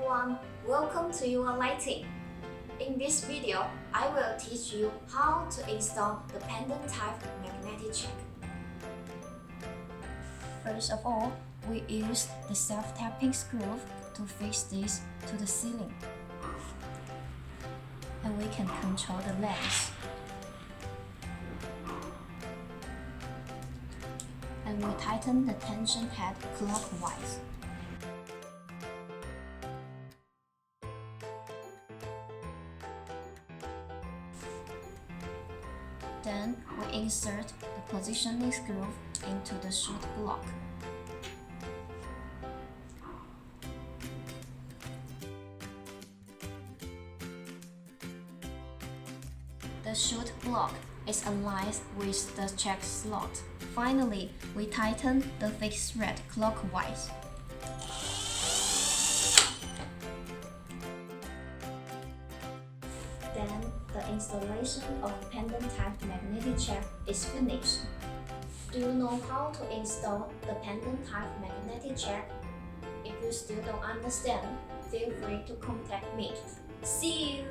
everyone, welcome to your lighting. In this video, I will teach you how to install the pendant type magnetic check. First of all, we use the self-tapping screw to fix this to the ceiling. And we can control the length. And we tighten the tension pad clockwise. Then we insert the positioning screw into the shoot block. The shoot block is aligned with the check slot. Finally, we tighten the fixed thread clockwise. Then, the installation of pendant type magnetic check is finished. Do you know how to install the pendant type magnetic check? If you still don't understand, feel free to contact me. See you!